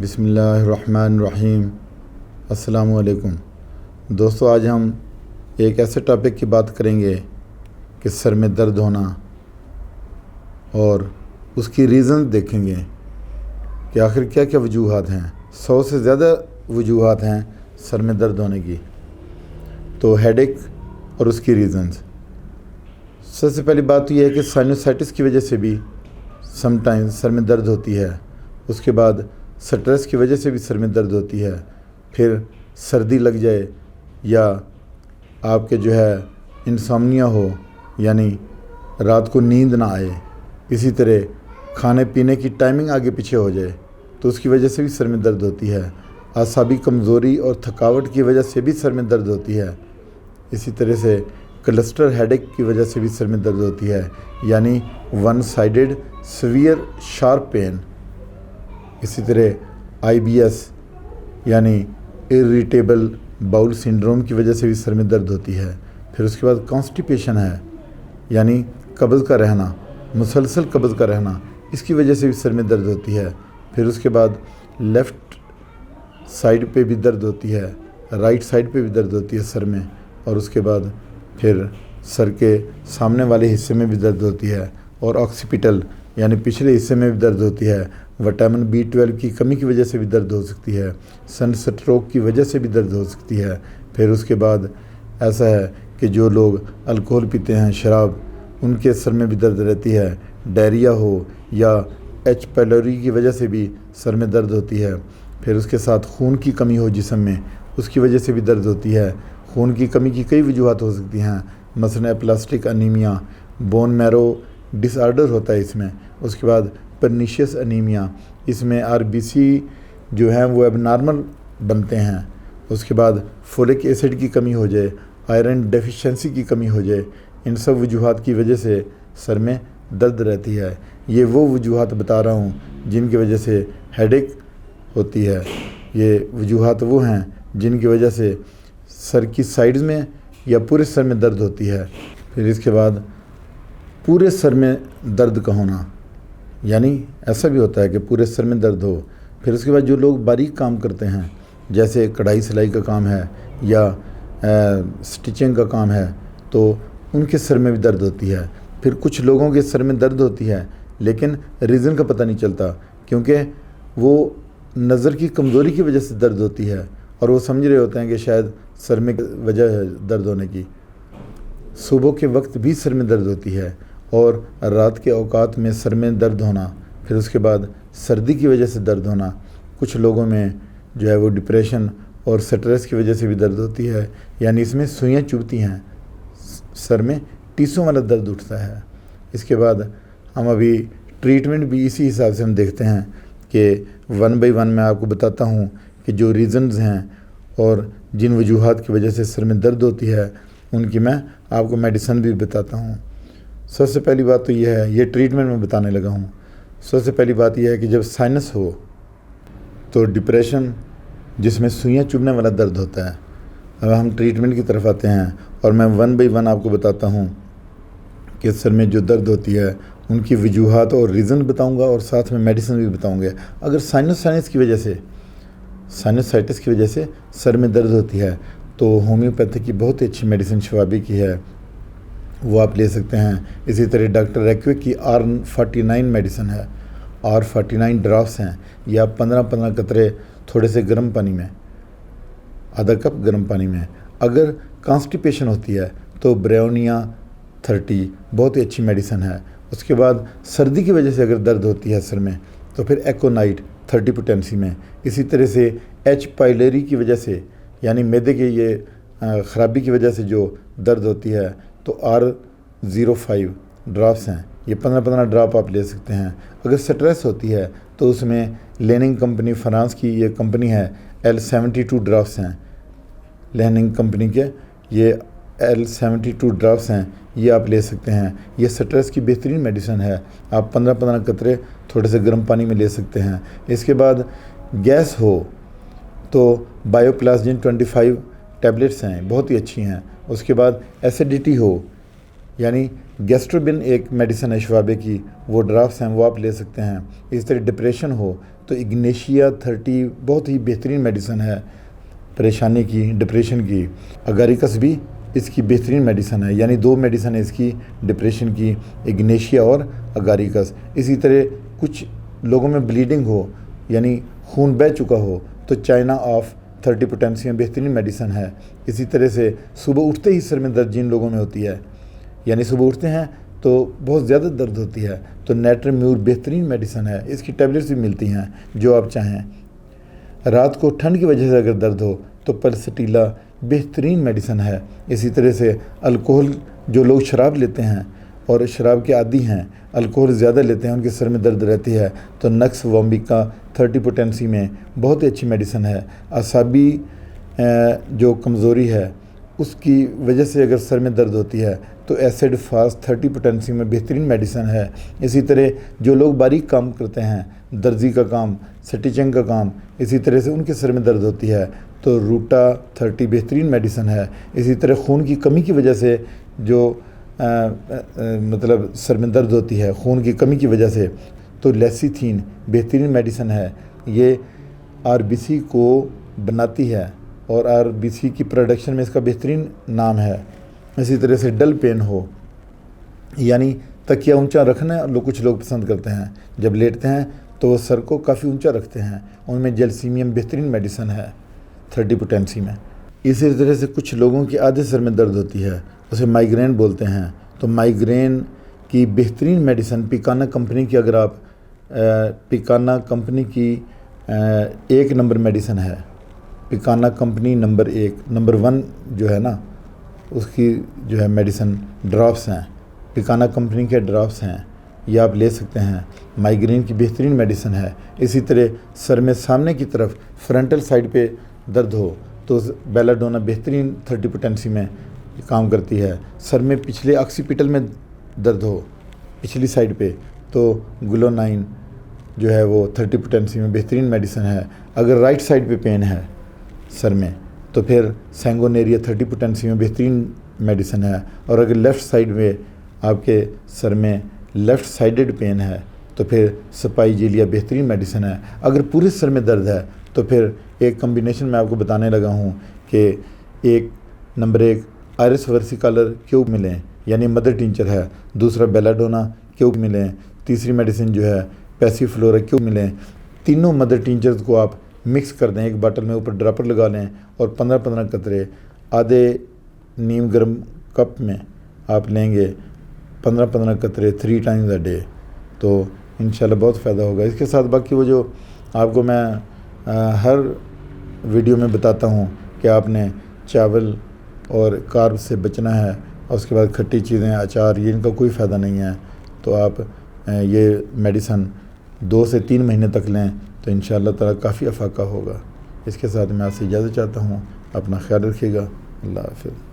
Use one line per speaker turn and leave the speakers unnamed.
بسم اللہ الرحمن الرحیم۔ السلام علیکم دوستو، آج ہم ایک ایسے ٹاپک کی بات کریں گے کہ سر میں درد ہونا اور اس کی ریزن دیکھیں گے کہ آخر کیا کیا وجوہات ہیں۔ 100 سے زیادہ وجوہات ہیں سر میں درد ہونے کی۔ تو ہیڈ ایک اور اس کی ریزنز، سب سے پہلی بات تو یہ ہے کہ سائنوسائٹس کی وجہ سے بھی سم ٹائم سر میں درد ہوتی ہے۔ اس کے بعد سٹریس کی وجہ سے بھی سر میں درد ہوتی ہے۔ پھر سردی لگ جائے یا آپ کے انسامنیا ہو، یعنی رات کو نیند نہ آئے، اسی طرح کھانے پینے کی ٹائمنگ آگے پیچھے ہو جائے تو اس کی وجہ سے بھی سر میں درد ہوتی ہے۔ اعصابی کمزوری اور تھکاوٹ کی وجہ سے بھی سر میں درد ہوتی ہے۔ اسی طرح سے کلسٹر ہیڈ ایک کی وجہ سے بھی سر میں درد ہوتی ہے، یعنی one sided severe sharp pain. اسی طرح آئی بی ایس یعنی اریٹیبل باؤل سنڈروم کی وجہ سے بھی سر میں درد ہوتی ہے۔ پھر اس کے بعد کانسٹیپیشن ہے، یعنی قبض کا رہنا، مسلسل قبض کا رہنا، اس کی وجہ سے بھی سر میں درد ہوتی ہے۔ پھر اس کے بعد لیفٹ سائیڈ پہ بھی درد ہوتی ہے، رائٹ سائیڈ پہ بھی درد ہوتی ہے سر میں، اور اس کے بعد پھر سر کے سامنے والے حصے میں بھی درد ہوتی ہے، اور آکسیپیٹل یعنی پچھلے حصے میں بھی درد ہوتی ہے۔ وٹامن B12 کی کمی کی وجہ سے بھی درد ہو سکتی ہے، سن سٹروک کی وجہ سے بھی درد ہو سکتی ہے۔ پھر اس کے بعد ایسا ہے کہ جو لوگ الکوہل پیتے ہیں، شراب، ان کے سر میں بھی درد رہتی ہے۔ ڈائریا ہو یا ایچ پیلوری کی وجہ سے بھی سر میں درد ہوتی ہے۔ پھر اس کے ساتھ خون کی کمی ہو جسم میں، اس کی وجہ سے بھی درد ہوتی ہے۔ خون کی کمی کی کئی وجوہات ہو سکتی ہیں، مثلا پلاسٹک انیمیا، بون میرو ڈس آرڈر ہوتا ہے اس میں۔ اس کے بعد پرنیشیس انیمیا، اس میں RBC جو ہیں وہ اب نارمل بنتے ہیں۔ اس کے بعد فولک ایسڈ کی کمی ہو جائے، آئرن ڈیفیشنسی کی کمی ہو جائے، ان سب وجوہات کی وجہ سے سر میں درد رہتی ہے۔ یہ وہ وجوہات بتا رہا ہوں جن کی وجہ سے ہیڈ ایک ہوتی ہے۔ یہ وجوہات وہ ہیں جن کی وجہ سے سر کی سائڈز میں یا پورے سر میں درد ہوتی ہے۔ پھر اس کے بعد پورے سر میں درد کا ہونا، یعنی ایسا بھی ہوتا ہے کہ پورے سر میں درد ہو۔ پھر اس کے بعد جو لوگ باریک کام کرتے ہیں، جیسے کڑھائی سلائی کا کام ہے یا سٹیچنگ کا کام ہے، تو ان کے سر میں بھی درد ہوتی ہے۔ پھر کچھ لوگوں کے سر میں درد ہوتی ہے لیکن ریزن کا پتہ نہیں چلتا، کیونکہ وہ نظر کی کمزوری کی وجہ سے درد ہوتی ہے اور وہ سمجھ رہے ہوتے ہیں کہ شاید سر میں وجہ ہے درد ہونے کی۔ صبح کے وقت بھی سر میں درد ہوتی ہے اور رات کے اوقات میں سر میں درد ہونا۔ پھر اس کے بعد سردی کی وجہ سے درد ہونا۔ کچھ لوگوں میں وہ ڈپریشن اور سٹریس کی وجہ سے بھی درد ہوتی ہے، یعنی اس میں سوئیاں چبھتی ہیں، سر میں ٹیسوں والا درد اٹھتا ہے۔ اس کے بعد ہم ابھی ٹریٹمنٹ بھی اسی حساب سے ہم دیکھتے ہیں کہ 1 بائی 1 میں آپ کو بتاتا ہوں کہ جو ریزنز ہیں اور جن وجوہات کی وجہ سے سر میں درد ہوتی ہے ان کی میں آپ کو میڈیسن بھی بتاتا ہوں۔ سب سے پہلی بات تو یہ ہے، یہ ٹریٹمنٹ میں بتانے لگا ہوں۔ سب سے پہلی بات یہ ہے کہ جب سائنس ہو تو ڈپریشن، جس میں سوئیاں چبھنے والا درد ہوتا ہے۔ اب ہم ٹریٹمنٹ کی طرف آتے ہیں اور میں 1 بائی 1 آپ کو بتاتا ہوں کہ سر میں جو درد ہوتی ہے ان کی وجوہات اور ریزن بتاؤں گا، اور ساتھ میں میڈیسن بھی بتاؤں گا۔ اگر سائنس کی وجہ سے، سائنوسائٹس کی وجہ سے سر میں درد ہوتی ہے تو ہومیوپیتھی کی بہت ہی اچھی میڈیسن شوابی کی ہے، وہ آپ لے سکتے ہیں۔ اسی طرح ڈاکٹر ریکویک کی R49 میڈیسن ہے، R49 ڈرافٹس ہیں۔ یہ آپ 15 قطرے تھوڑے سے گرم پانی میں، آدھا کپ گرم پانی میں۔ اگر کانسٹیپیشن ہوتی ہے تو بریونیا 30 بہت ہی اچھی میڈیسن ہے۔ اس کے بعد سردی کی وجہ سے اگر درد ہوتی ہے سر میں تو پھر ایکونائٹ 30 پوٹینسی میں۔ اسی طرح سے ایچ پائلری کی وجہ سے، یعنی معدے کی خرابی کی وجہ سے جو درد ہوتی ہے تو R05 ڈراپس ہیں، یہ 15 ڈراپ آپ لے سکتے ہیں۔ اگر سٹریس ہوتی ہے تو اس میں لیننگ کمپنی، فرانس کی یہ کمپنی ہے، L72 ڈراپس ہیں، لیننگ کمپنی کے یہ L72 ڈراپس ہیں، یہ آپ لے سکتے ہیں۔ یہ سٹریس کی بہترین میڈیسن ہے، آپ 15 قطرے تھوڑے سے گرم پانی میں لے سکتے ہیں۔ اس کے بعد گیس ہو تو بایوپلازجن 25 ٹیبلٹس ہیں، بہت ہی اچھی ہیں۔ اس کے بعد ایسیڈیٹی ہو، یعنی گیسٹروبن ایک میڈیسن ہے شوابے کی، وہ ڈرافٹس ہیں، وہ آپ لے سکتے ہیں۔ اس طرح ڈپریشن ہو تو اگنیشیا 30 بہت ہی بہترین میڈیسن ہے پریشانی کی، ڈپریشن کی۔ اگاریکس بھی اس کی بہترین میڈیسن ہے، یعنی 2 میڈیسن ہے اس کی ڈپریشن کی، اگنیشیا اور اگاریکس۔ اسی طرح کچھ لوگوں میں بلیڈنگ ہو، یعنی خون بہہ چکا ہو، تو چائنا آف 30 پوٹینسیم بہترین میڈیسن ہے۔ اسی طرح سے صبح اٹھتے ہی سر میں درد جن لوگوں میں ہوتی ہے، یعنی صبح اٹھتے ہیں تو بہت زیادہ درد ہوتی ہے، تو نیٹرمیور بہترین میڈیسن ہے، اس کی ٹیبلیٹس بھی ملتی ہیں جو آپ چاہیں۔ رات کو ٹھنڈ کی وجہ سے اگر درد ہو تو پلسٹیلا بہترین میڈیسن ہے۔ اسی طرح سے الکوہل، جو لوگ شراب لیتے ہیں اور شراب کے عادی ہیں، الکوہل زیادہ لیتے ہیں، ان کے سر میں درد رہتی ہے، تو نکس وامبیکا 30 پوٹینسی میں بہت ہی اچھی میڈیسن ہے۔ اعصابی جو کمزوری ہے اس کی وجہ سے اگر سر میں درد ہوتی ہے تو ایسڈ فاسٹ 30 پوٹینسی میں بہترین میڈیسن ہے۔ اسی طرح جو لوگ باریک کام کرتے ہیں، درزی کا کام، سٹیچنگ کا کام، اسی طرح سے ان کے سر میں درد ہوتی ہے تو روٹا 30 بہترین میڈیسن ہے۔ اسی طرح خون کی کمی کی وجہ سے جو مطلب سر میں درد ہوتی ہے خون کی کمی کی وجہ سے، تو لیسیتھین بہترین میڈیسن ہے۔ یہ RBC کو بناتی ہے اور RBC کی پروڈکشن میں اس کا بہترین نام ہے۔ اسی طرح سے ڈل پین ہو، یعنی تکیہ اونچا رکھنا کچھ لوگ پسند کرتے ہیں، جب لیٹتے ہیں تو وہ سر کو کافی اونچا رکھتے ہیں، ان میں جیلسیمیم بہترین میڈیسن ہے 30 پوٹینسی میں۔ اسی طرح سے کچھ لوگوں کی آدھے سر میں درد ہوتی ہے، اسے مائیگرین بولتے ہیں، تو مائیگرین کی بہترین میڈیسن پیکانا کمپنی کی، اگر آپ پیکانا کمپنی کی 1 نمبر میڈیسن ہے، پیکانا کمپنی نمبر 1 جو ہے نا، اس کی جو ہے میڈیسن ڈراپس ہیں، پیکانا کمپنی کے ڈراپس ہیں، یہ آپ لے سکتے ہیں، مائیگرین کی بہترین میڈیسن ہے۔ اسی طرح سر میں سامنے کی طرف فرنٹل سائڈ پہ درد ہو تو بیلا ڈونا بہترین 30 پوٹینسی میں کام کرتی ہے۔ سر میں پچھلے آکسیپیٹل میں درد ہو پچھلی سائڈ پہ تو گلونائن جو ہے وہ 30 پوٹینسی میں بہترین میڈیسن ہے۔ اگر رائٹ سائڈ پہ پین ہے سر میں تو پھر سینگونیریا 30 پوٹینسی میں بہترین میڈیسن ہے۔ اور اگر لیفٹ سائڈ میں آپ کے سر میں لیفٹ سائیڈڈ پین ہے تو پھر سپائیجیلیا بہترین میڈیسن ہے۔ اگر پورے سر میں درد ہے تو پھر ایک کمبینیشن میں آپ کو بتانے لگا ہوں کہ نمبر 1 آئرس ورسیکالر کیوب ملیں، یعنی مدر ٹینچر ہے، دوسرا بیلاڈونا کیوب ملیں، تیسری میڈیسن جو ہے پیسی فلورا کیوب ملیں۔ تینوں مدر ٹینچرز کو آپ مکس کر دیں، ایک باٹل میں اوپر ڈراپر لگا لیں اور 15 قطرے آدھے نیم گرم کپ میں آپ لیں گے، 15 قطرے 3 ٹائمز اے ڈے، تو انشاءاللہ بہت فائدہ ہوگا۔ اس کے ساتھ باقی وہ جو آپ کو میں ہر ویڈیو میں بتاتا ہوں کہ آپ نے چاول اور کارب سے بچنا ہے، اور اس کے بعد کھٹی چیزیں، اچار، یہ ان کا کوئی فائدہ نہیں ہے، تو آپ یہ میڈیسن 2 سے 3 مہینے تک لیں تو انشاءاللہ تعالیٰ کافی افاقہ ہوگا۔ اس کے ساتھ میں آپ سے اجازت چاہتا ہوں، اپنا خیال رکھیے گا، اللہ حافظ۔